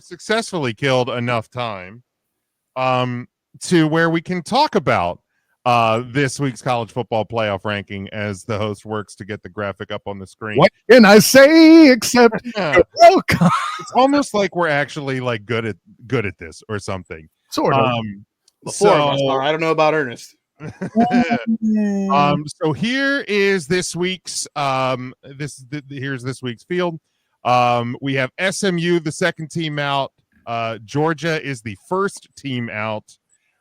successfully killed enough time to where we can talk about this week's college football playoff ranking as the host works to get the graphic up on the screen. What can I say except welcome? It's almost like we're actually like good at this or something. Sort of. The four of us are. I don't know about Ernest. So here is this week's here's this week's field. We have SMU, the second team out. Georgia is the first team out.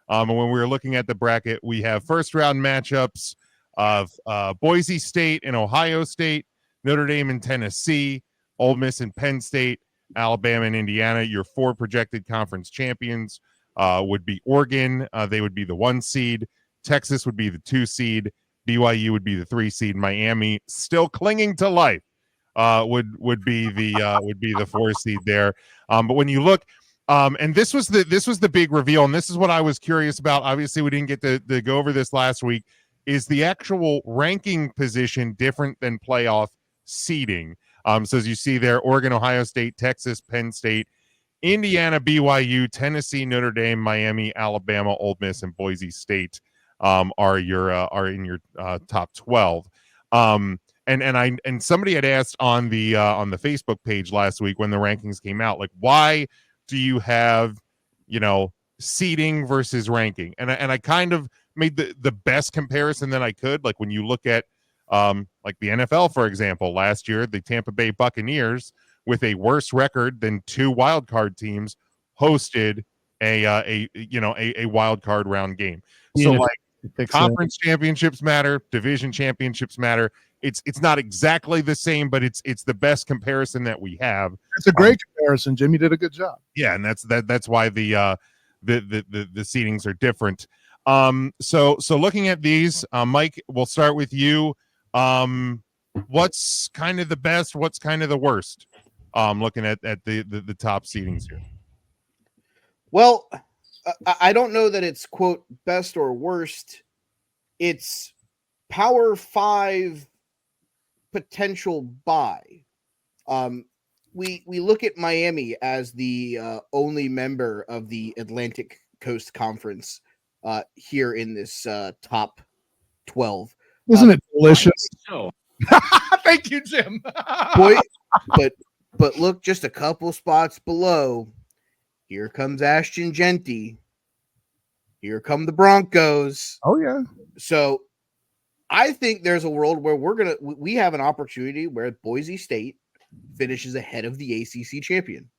And when we were looking at the bracket, we have first round matchups of Boise State and Ohio State, Notre Dame and Tennessee, Ole Miss and Penn State, Alabama and Indiana. Your four projected conference champions would be Oregon. They would be the 1 seed. Texas would be the 2 seed. BYU would be the 3 seed. Miami, still clinging to life, would be the 4 seed there. But when you look, and this was the big reveal, and this is what I was curious about. Obviously, we didn't get to go over this last week. Is the actual ranking position different than playoff seeding? So as you see there, Oregon, Ohio State, Texas, Penn State, Indiana, BYU, Tennessee, Notre Dame, Miami, Alabama, Ole Miss, and Boise State are in your top 12. And somebody had asked on the Facebook page last week when the rankings came out, like, why do you have, seeding versus ranking? And I kind of made the best comparison that I could. Like when you look at like the NFL, for example, last year, the Tampa Bay Buccaneers, with a worse record than 2 wild card teams, hosted a wild card round game. So like conference championships matter, division championships matter. It's not exactly the same, but it's the best comparison that we have. It's a great comparison, Jim. You did a good job. Yeah, and that's why the seedings are different. So looking at these, Mike, we'll start with you. What's kind of the best? What's kind of the worst? Looking at the top seedings here. Well, I don't know that it's quote best or worst. It's Power 5 potential buy. We look at Miami as the only member of the Atlantic Coast Conference here in this top 12. Isn't it delicious? No. Thank you, Jim. Boy, but look just a couple spots below. Here comes Ashton Genty. Here come the Broncos. Oh yeah. So I think there's a world where we have an opportunity where Boise State finishes ahead of the ACC champion.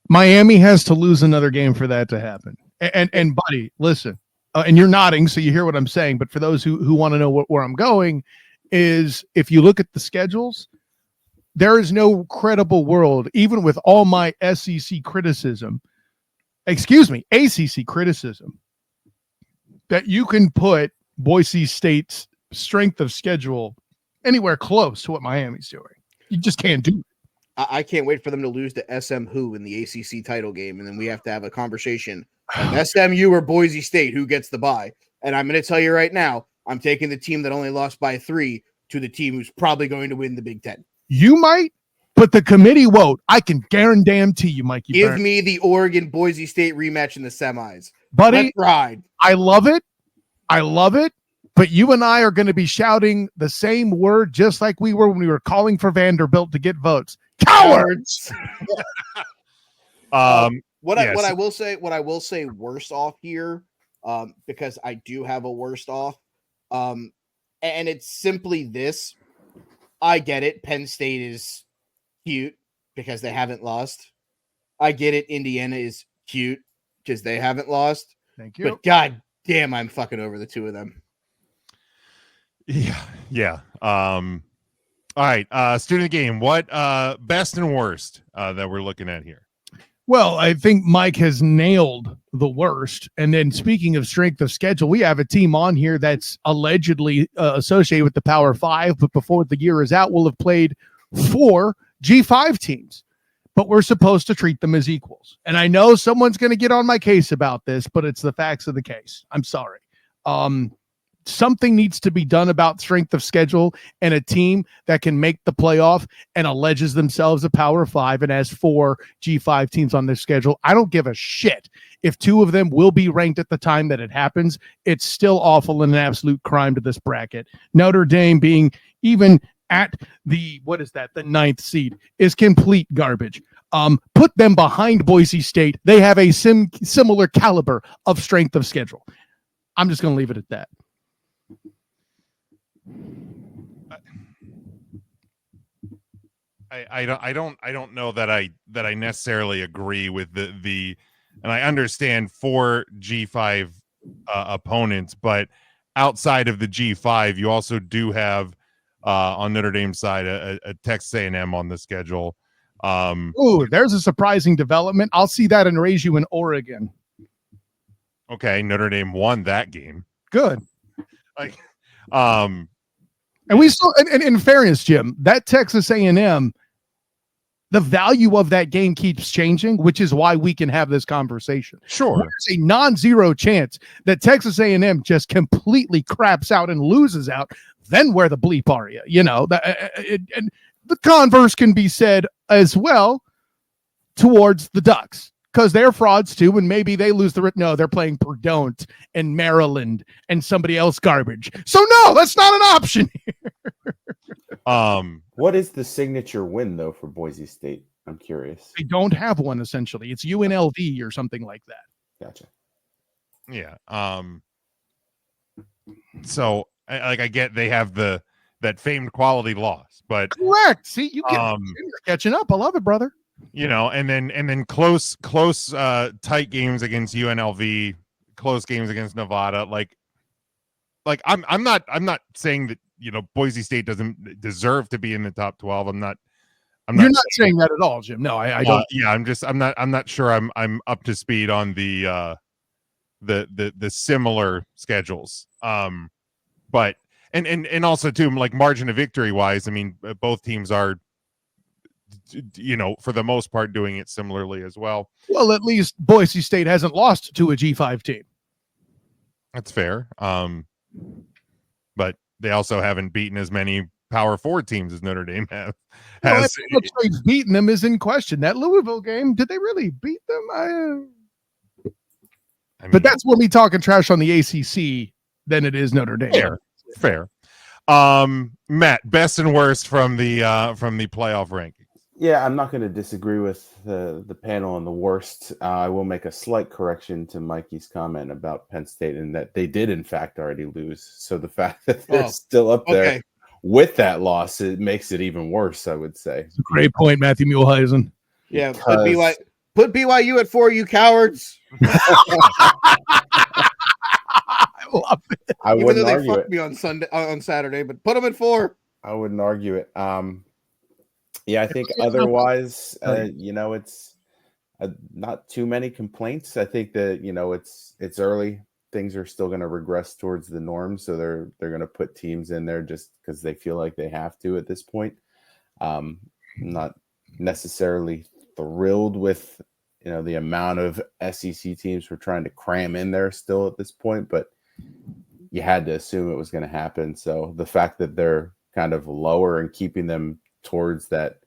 Miami has to lose another game for that to happen. And buddy, listen, and you're nodding, so you hear what I'm saying. But for those who want to know where I'm going, is if you look at the schedules, there is no credible world, even with all my ACC criticism, that you can put Boise State's strength of schedule anywhere close to what Miami's doing. You just can't do it. I can't wait for them to lose to SM who in the ACC title game, and then we have to have a conversation of SMU or Boise State, who gets the bye. And I'm going to tell you right now, I'm taking the team that only lost by 3 to the team who's probably going to win the Big Ten. You might, but the committee won't. I can guarantee you, Mikey. Give me the Oregon Boise State rematch in the semis. Buddy, let's ride. I love it. But you and I are going to be shouting the same word just like we were when we were calling for Vanderbilt to get votes. Cowards. What I will say worst off here, because I do have a worst off, and it's simply this. I get it. Penn State is cute because they haven't lost. I get it. Indiana is cute because they haven't lost. Thank you. But God damn, I'm fucking over the two of them. Yeah. All right. Student of the game. What best and worst that we're looking at here? Well, I think Mike has nailed the worst. And then speaking of strength of schedule, we have a team on here that's allegedly associated with the Power 5, but before the year is out, we'll have played 4 G5 teams. But we're supposed to treat them as equals. And I know someone's going to get on my case about this, but it's the facts of the case. I'm sorry. something needs to be done about strength of schedule and a team that can make the playoff and alleges themselves a Power 5 and has 4 G5 teams on their schedule. I don't give a shit if 2 of them will be ranked at the time that it happens. It's still awful and an absolute crime to this bracket. Notre Dame being even at the 9th seed is complete garbage. Put them behind Boise State. They have a similar caliber of strength of schedule. I'm just going to leave it at that. I don't know that I necessarily agree with the and I understand 4 G5 opponents, but outside of the G5, you also do have on Notre Dame's side a Texas A&M on the schedule. There's a surprising development. I'll see that and raise you in Oregon. Okay, Notre Dame won that game. Good. And we still, and in fairness, Jim, that Texas A&M, the value of that game keeps changing, which is why we can have this conversation. Sure. There's a non-zero chance that Texas A&M just completely craps out and loses out. Then where the bleep are you? You know, and the converse can be said as well towards the Ducks, because they're frauds too, and maybe they lose no, they're playing Purdue and Maryland and somebody else garbage. So no, that's not an option here. What is the signature win though for Boise State? I'm curious. They don't have one essentially. It's UNLV or something like that. Gotcha. Yeah. So I get they have that famed quality loss, but correct. See, you're catching up. I love it, brother. You know, and then close tight games against UNLV, close games against Nevada. Like I'm not saying that, you know, Boise State doesn't deserve to be in the top 12. You're not saying that at all, Jim. No, I don't. Yeah, I'm not sure I'm up to speed on the similar schedules. But and also too, like margin of victory wise, I mean, both teams are, you know, for the most part doing it similarly as well. Well, at least Boise State hasn't lost to a G5 team. That's fair. But they also haven't beaten as many Power 4 teams as Notre Dame has. They've beaten them is in question. That Louisville game, did they really beat them? I mean, but that's when we talking trash on the ACC than it is Notre Dame. Fair. Matt, best and worst from the playoff rankings. Yeah, I'm not going to disagree with the panel on the worst. I will make a slight correction to Mikey's comment about Penn State and that they did, in fact, already lose. So the fact that they're still up there with that loss, it makes it even worse, I would say. That's a great point, Matthew Muehlheisen. Yeah, put BYU at 4, you cowards. I love it. Even though they fucked me on Saturday, but put them at 4. I wouldn't argue it. Yeah, I think otherwise, you know, it's not too many complaints. I think that, you know, it's early. Things are still going to regress towards the norm, so they're going to put teams in there just because they feel like they have to at this point. I'm not necessarily thrilled with, you know, the amount of SEC teams we're trying to cram in there still at this point, but you had to assume it was going to happen. So the fact that they're kind of lower and keeping them towards that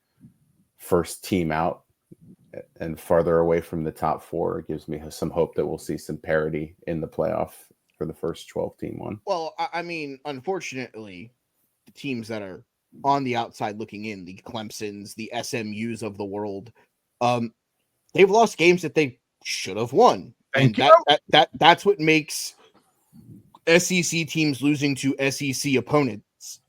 first team out and farther away from the top 4 gives me some hope that we'll see some parity in the playoff for the first 12-team one. Well, I mean, unfortunately, the teams that are on the outside looking in, the Clemsons, the SMUs of the world, they've lost games that they should have won. That's what makes SEC teams losing to SEC opponents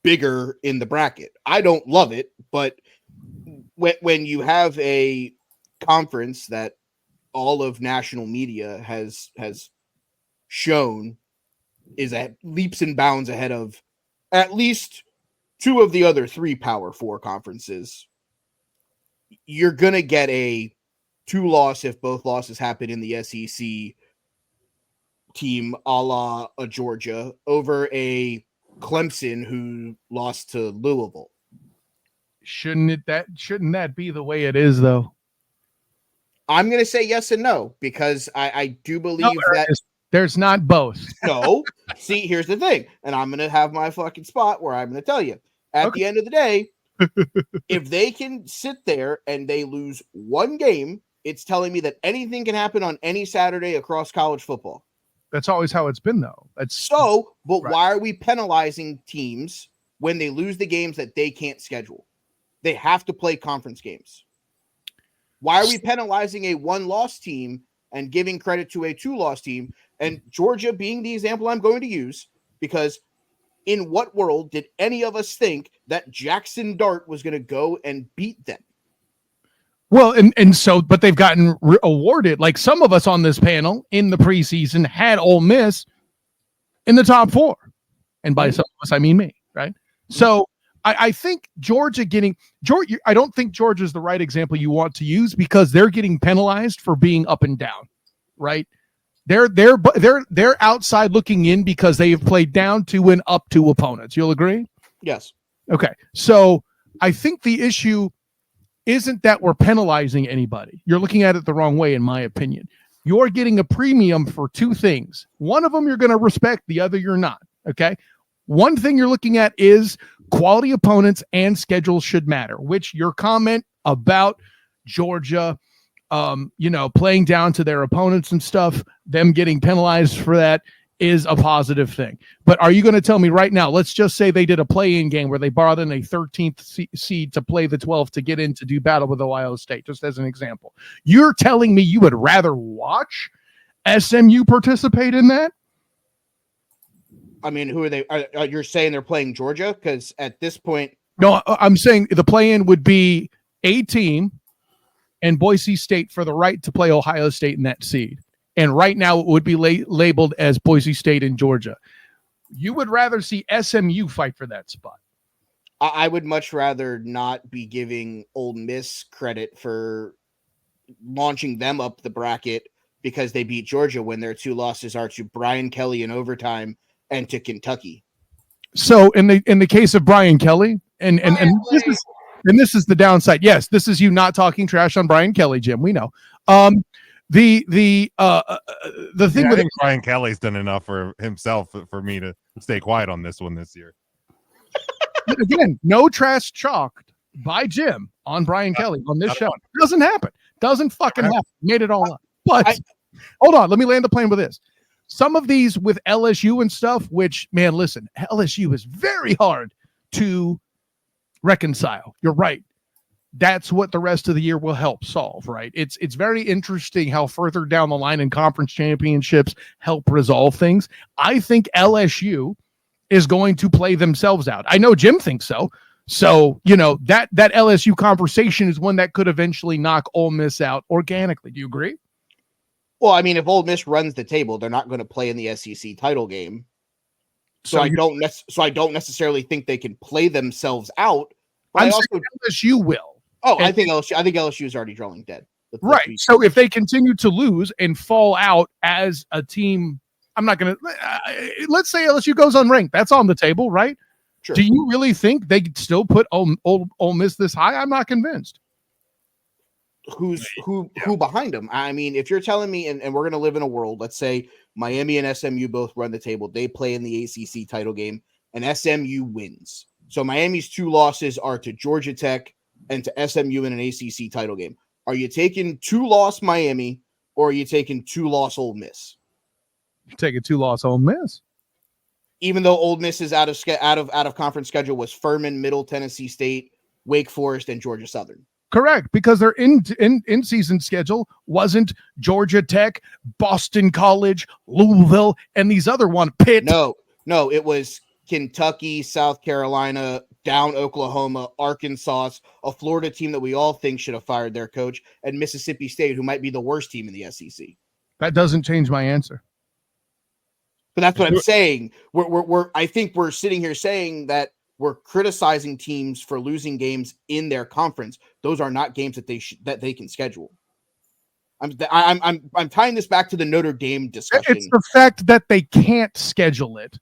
bigger in the bracket. I don't love it, but when you have a conference that all of national media has shown is at leaps and bounds ahead of at least 2 of the other 3 Power 4 conferences, you're going to get a 2-loss if both losses happen in the SEC team a la a Georgia over a Clemson who lost to Louisville. Shouldn't that be the way it is though? I'm going to say yes and no, because I do believe There's not both. No. See, here's the thing. And I'm going to have my fucking spot where I'm going to tell you. At the end of the day, if they can sit there and they lose one game, it's telling me that anything can happen on any Saturday across college football. That's always how it's been, though. But right. Why are we penalizing teams when they lose the games that they can't schedule? They have to play conference games. Why are we penalizing a one-loss team and giving credit to a two-loss team? And Georgia being the example I'm going to use, because in what world did any of us think that Jackson Dart was going to go and beat them? Well, and so, but they've gotten awarded. Like some of us on this panel in the preseason had Ole Miss in the top 4. And by some of us, I mean me, right? So I think Georgia, I don't think Georgia is the right example you want to use because they're getting penalized for being up and down, right? They're outside looking in because they have played down to and up to opponents. You'll agree? Yes. Okay. So I think the issue isn't that we're penalizing anybody. You're looking at it the wrong way, in my opinion. You're getting a premium for 2 things. One of them you're going to respect, the other you're not. Okay. One thing you're looking at is quality opponents and schedules should matter, which your comment about Georgia, playing down to their opponents and stuff, them getting penalized for that is a positive thing. But are you going to tell me right now, let's just say they did a play-in game where they brought in a 13th seed to play the 12th to get in to do battle with Ohio State, just as an example. You're telling me you would rather watch SMU participate in that? I mean, who are they? You're saying they're playing Georgia? Because at this point... No, I'm saying the play-in would be a team and Boise State for the right to play Ohio State in that seed. And right now it would be labeled as Boise State and Georgia. You would rather see SMU fight for that spot. I would much rather not be giving Ole Miss credit for launching them up the bracket because they beat Georgia when their 2 losses are to Brian Kelly in overtime and to Kentucky. So in the case of Brian Kelly, and this is the downside. Yes, this is you not talking trash on Brian Kelly, Jim. We know. The thing I think Brian Kelly's done enough for himself for me to stay quiet on this one this year. Again, no trash chalked by Jim on Brian Kelly on this show. Doesn't happen. Doesn't fucking happen. Made it all up. But hold on, let me land the plane with this. Some of these with LSU and stuff, which, man, listen, LSU is very hard to reconcile. You're right. That's what the rest of the year will help solve, right? It's very interesting how further down the line in conference championships help resolve things. I think LSU is going to play themselves out. I know Jim thinks so. So, that LSU conversation is one that could eventually knock Ole Miss out organically. Do you agree? Well, I mean, if Ole Miss runs the table, they're not going to play in the SEC title game. So I don't necessarily think they can play themselves out. But I'm saying LSU will. Oh, I think LSU is already drawing dead. Right. So if they continue to lose and fall out as a team, I'm not going to let's say LSU goes unranked. That's on the table, right? Sure. Do you really think they could still put Ole Miss this high? I'm not convinced. Who behind them? I mean, if you're telling me, and we're going to live in a world, let's say Miami and SMU both run the table. They play in the ACC title game, and SMU wins. So Miami's 2 losses are to Georgia Tech and to SMU in an ACC title game. Are you taking 2-loss Miami or are you taking 2-loss Ole Miss? You're taking 2-loss Ole Miss. Even though Ole Miss is out of conference schedule was Furman, Middle Tennessee State, Wake Forest, and Georgia Southern. Correct, because their in season schedule wasn't Georgia Tech, Boston College, Louisville, and these other one Pitt. No, it was Kentucky, South Carolina, down Oklahoma, Arkansas, a Florida team that we all think should have fired their coach, and Mississippi State, who might be the worst team in the SEC. That doesn't change my answer. But that's what I'm saying. I think we're sitting here saying that we're criticizing teams for losing games in their conference. Those are not games that they can schedule. I'm tying this back to the Notre Dame discussion. It's the fact that they can't schedule it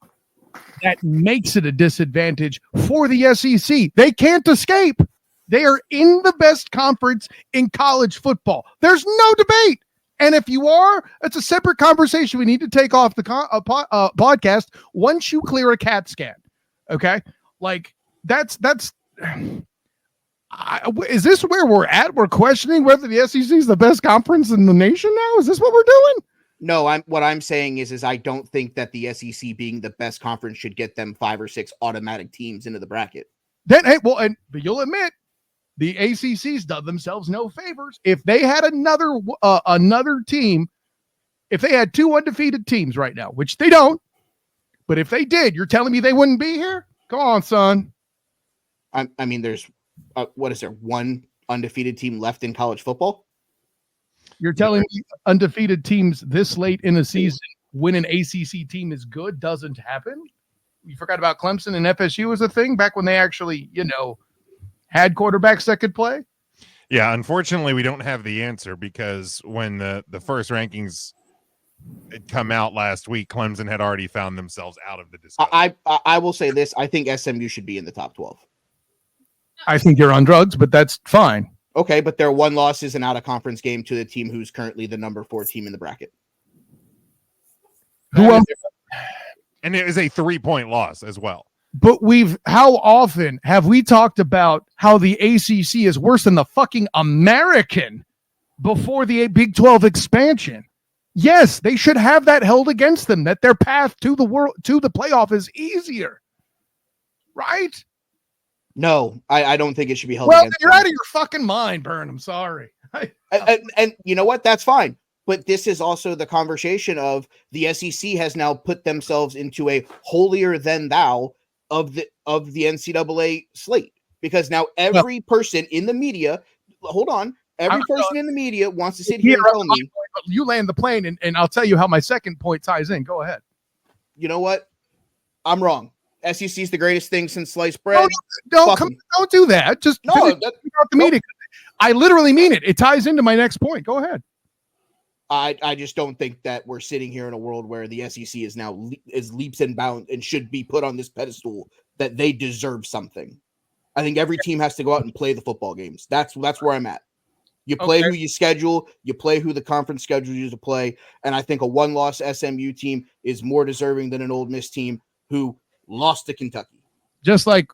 that makes it a disadvantage for the SEC. They can't escape. They are in the best conference in college football. There's no debate. And if you are, it's a separate conversation we need to take off the podcast once you clear a CAT scan. Okay, like that's. Is this where we're at? We're questioning whether the SEC is the best conference in the nation now. Is this what we're doing? No, what I'm saying is I don't think that the SEC being the best conference should get them 5 or 6 automatic teams into the bracket. Then, but you'll admit the ACC's done themselves no favors. If they had another team, if they had 2 undefeated teams right now, which they don't, but if they did, you're telling me they wouldn't be here? Come on, son. I mean, there's what is there? 1 undefeated team left in college football? You're telling me undefeated teams this late in the season when an ACC team is good doesn't happen? You forgot about Clemson and FSU as a thing back when they actually, had quarterbacks that could play? Yeah, unfortunately, we don't have the answer because when the first rankings had come out last week, Clemson had already found themselves out of the discussion. I will say this. I think SMU should be in the top 12. I think you're on drugs, but that's fine. Okay, but their 1 loss is an out-of-conference game to the team who's currently the number 4 team in the bracket. Who else? And it was a 3-point loss as well. But how often have we talked about how the ACC is worse than the fucking American before the Big 12 expansion? Yes, they should have that held against them, that their path to the playoff is easier. Right? No, I don't think it should be held. Well, against you're them. out of your fucking mind, Byrne. I'm sorry. And you know what? That's fine. But this is also the conversation of the SEC has now put themselves into a holier than thou of the NCAA slate, because now every person in the media, every person in the media wants to sit here and tell me. You land the plane, and I'll tell you how my second point ties in. Go ahead. You know what? I'm wrong. SEC is the greatest thing since sliced bread. Don't do that. Just the media. I literally mean it. It ties into my next point. Go ahead. I just don't think that we're sitting here in a world where the SEC is now is leaps and bounds and should be put on this pedestal that they deserve something. I think every team has to go out and play the football games. That's where I'm at. You play who you schedule, you play who the conference schedules you to play, and I think a 1-loss SMU team is more deserving than an Ole Miss team who lost to Kentucky. Just like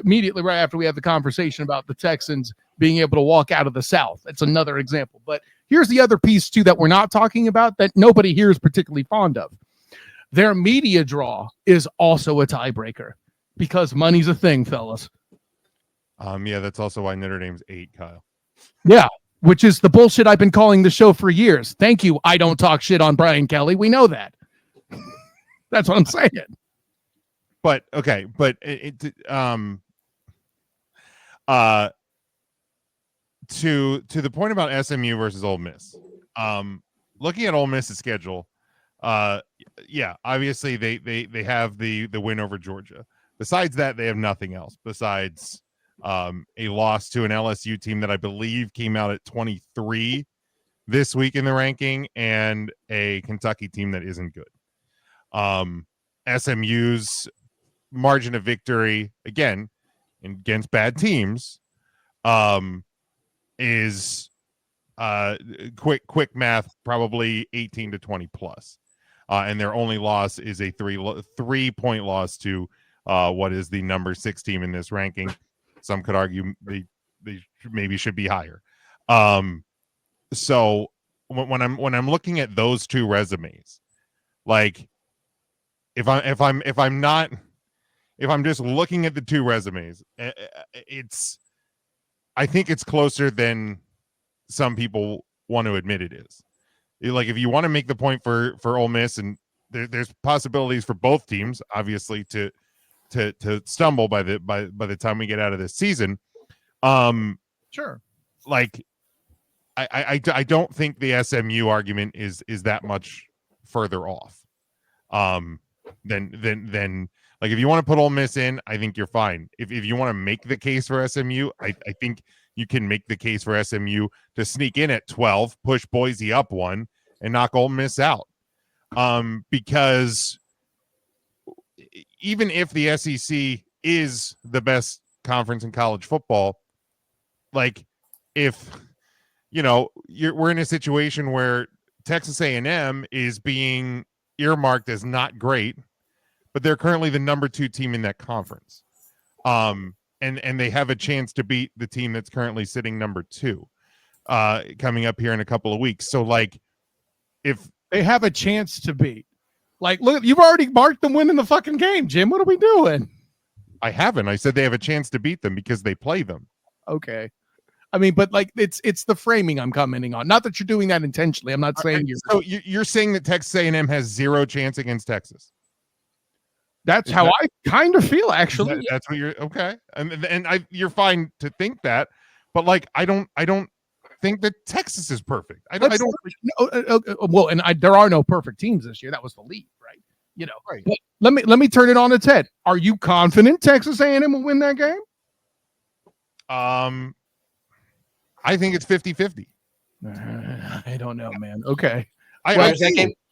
immediately right after we have the conversation about the Texans being able to walk out of the South. That's another example. But here's the other piece, too, that we're not talking about that nobody here is particularly fond of. Their media draw is also a tiebreaker because money's a thing, fellas. Yeah, that's also why Notre Dame's 8, Kyle. Yeah, which is the bullshit I've been calling the show for years. Thank you. I don't talk shit on Brian Kelly. We know that. That's what I'm saying. But okay, but to the point about SMU versus Ole Miss, looking at Ole Miss's schedule, yeah, obviously they have the win over Georgia. Besides that, they have nothing else besides a loss to an LSU team that I believe came out at 23 this week in the ranking, and a Kentucky team that isn't good. SMU's margin of victory, again, against bad teams, is quick math, probably 18 to 20 plus. And their only loss is a 3-point loss to what is the number 6 team in this ranking. Some could argue they maybe should be higher. So when I'm looking at those 2 resumes, like if I'm just looking at the 2 resumes, I think it's closer than some people want to admit it is. Like, if you want to make the point for Ole Miss, and there's possibilities for both teams, obviously, to stumble by the time we get out of this season. Sure. Like, I don't think the SMU argument is that much further off. Than like, if you want to put Ole Miss in, I think you're fine. If you want to make the case for SMU, I think you can make the case for SMU to sneak in at 12, push Boise up 1, and knock Ole Miss out. Because even if the SEC is the best conference in college football, like, if we're in a situation where Texas A&M is being earmarked as not great, but they're currently the number 2 team in that conference. And they have a chance to beat the team that's currently sitting number 2 coming up here in a couple of weeks. So like, if they have a chance to beat, like, look, you've already marked them winning the fucking game, Jim. What are we doing? I haven't. I said they have a chance to beat them because they play them. Okay. I mean, but like it's the framing I'm commenting on. Not that you're doing that intentionally. I'm not saying you're. So you're saying that Texas A&M has 0 chance against Texas. That's how I kind of feel, actually. That's what you're okay, and you're fine to think that, but like I don't think that Texas is perfect. I don't. Well, and there are no perfect teams this year. That was the lead, right? Right. But let me turn it on its head. Are you confident Texas A&M will win that game? I think it's 50-50. I don't know, man. Okay.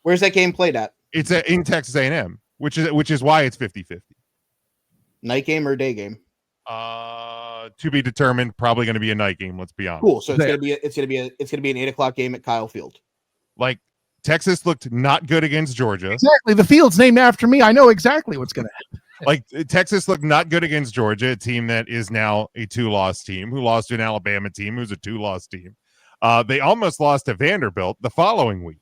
Where's that game played at? It's in Texas A&M, which is why it's 50-50. Night game or day game? To be determined. Probably going to be a night game. Let's be honest. Cool. So it's gonna be an 8:00 game at Kyle Field. Like, Texas looked not good against Georgia. Exactly. The field's named after me. I know exactly what's going to happen. Like, Texas looked not good against Georgia, a team that is now a 2-loss team, who lost to an Alabama team who's a 2-loss team. They almost lost to Vanderbilt the following week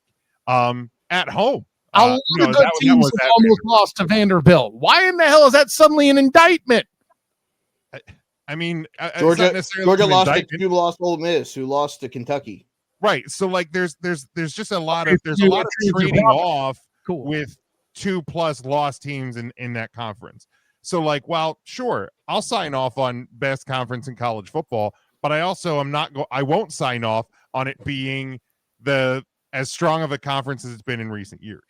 at home. A lot of good teams have almost lost to Vanderbilt. Why in the hell is that suddenly an indictment? I mean, Georgia lost to Ole Miss, who lost to Kentucky. Right. So like, there's just a lot of trading off with 2+ loss teams in that conference. So like, well, sure, I'll sign off on best conference in college football, but I also I won't sign off on it being as strong of a conference as it's been in recent years.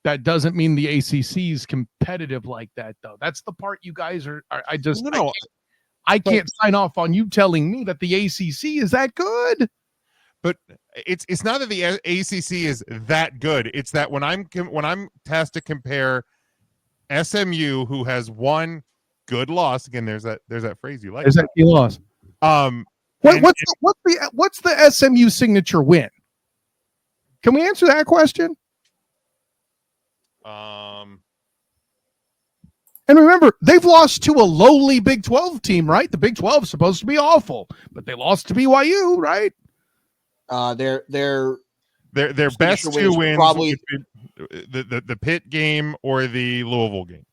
That doesn't mean the ACC is competitive like that, though. That's the part you guys are. I can't sign off on you telling me that the ACC is that good. But it's not that the ACC is that good. It's that when I'm tasked to compare SMU, who has one good loss, again, there's that phrase you like. Is that the loss? What's the SMU signature win? Can we answer that question? And remember, they've lost to a lowly Big 12 team, right? The Big 12 is supposed to be awful, but they lost to BYU, right? Their best 2 wins probably the Pitt game or the Louisville game.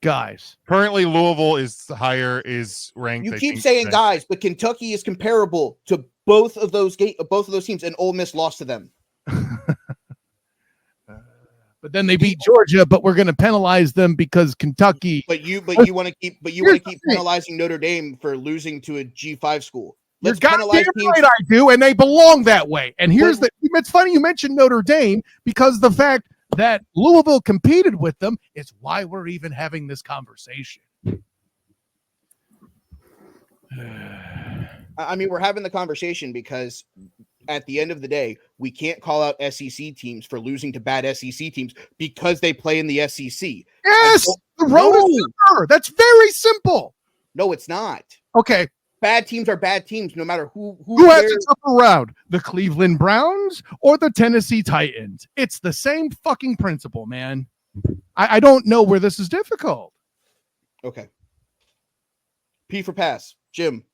Guys, currently Louisville is ranked. You keep saying guys, but Kentucky is comparable to both of those teams, and Ole Miss lost to them. But then they beat Georgia, but we're going to penalize them because Kentucky. But you want to keep penalizing Notre Dame for losing to a G5 school. You're goddamn right, I do, and they belong that way. And it's funny you mentioned Notre Dame, because the fact that Louisville competed with them is why we're even having this conversation. I mean, we're having the conversation because at the end of the day, we can't call out SEC teams for losing to bad SEC teams because they play in the SEC. Yes, the road is over. That's very simple. No, it's not. Okay. Bad teams are bad teams, no matter who has a tougher round, the Cleveland Browns or the Tennessee Titans. It's the same fucking principle, man. I don't know where this is difficult. Okay. P for pass, Jim.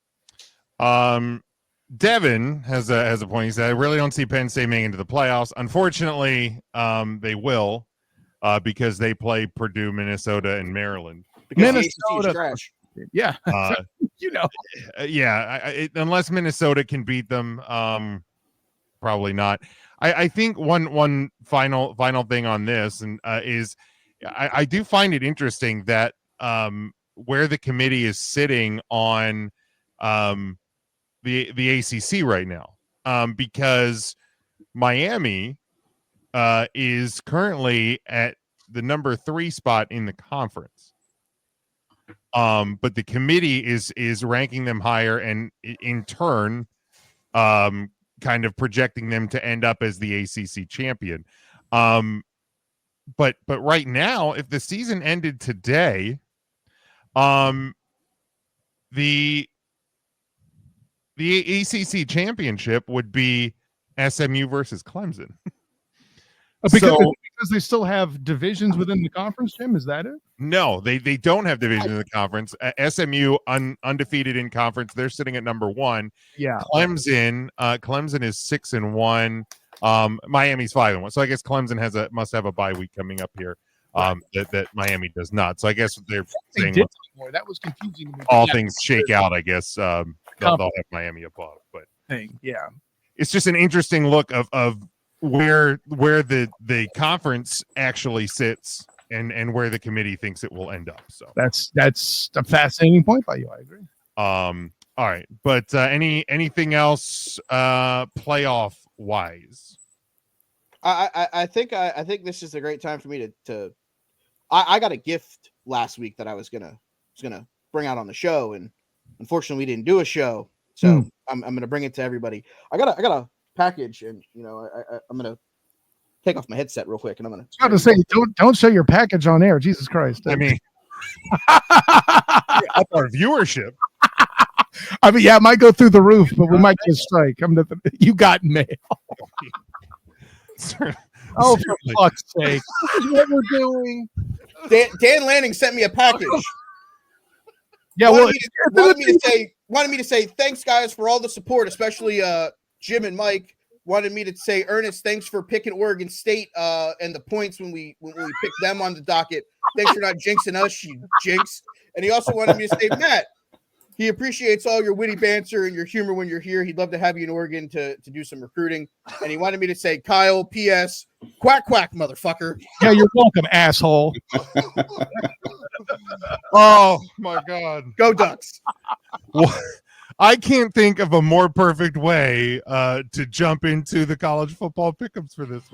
Devin has a point. He said, I really don't see Penn State making into the playoffs. Unfortunately, they will because they play Purdue, Minnesota, and Maryland. Because Minnesota trash. Yeah. Unless Minnesota can beat them, probably not. I think one final thing on this is I do find it interesting that where the committee is sitting on the ACC right now, because Miami is currently at the number 3 spot in the conference. But the committee is ranking them higher, and in turn, kind of projecting them to end up as the ACC champion. But right now, if the season ended today, the The ACC championship would be SMU versus Clemson. Because they still have divisions within the conference, Jim. Is that it? No, they don't have division in the conference. SMU undefeated in conference. They're sitting at number 1. Yeah. Clemson is 6-1. Miami's 5-1. So I guess Clemson must have a bye week coming up here. That Miami does not. So I guess they're saying that was confusing to me. All things shake out. I guess they'll have Miami above. But yeah, it's just an interesting look of where the conference actually sits and where the committee thinks it will end up. So that's a fascinating point by you. I agree. All right, but anything else playoff wise? I think this is a great time for me to I got a gift last week that I was gonna bring out on the show, and unfortunately we didn't do a show, so I'm gonna bring it to everybody. I got a package, and I'm gonna take off my headset real quick, and I'm gonna. I was going to say, don't show your package on air. Jesus Christ! I mean, up our viewership. I mean, yeah, it might go through the roof, but we might get a strike. You got mail. Oh, for fuck's sake! This is what we're doing. Dan Lanning sent me a package. Yeah, wanted me to say thanks, guys, for all the support, especially Jim and Mike. Wanted me to say, Ernest, thanks for picking Oregon State and the points when we picked them on the docket. Thanks for not jinxing us, you jinx. And he also wanted me to say, Matt, he appreciates all your witty banter and your humor when you're here. He'd love to have you in Oregon to do some recruiting. And he wanted me to say, Kyle, P.S., quack, quack, motherfucker. Yeah, you're welcome, asshole. Oh, my God. Go Ducks. Well, I can't think of a more perfect way to jump into the college football pickups for this week.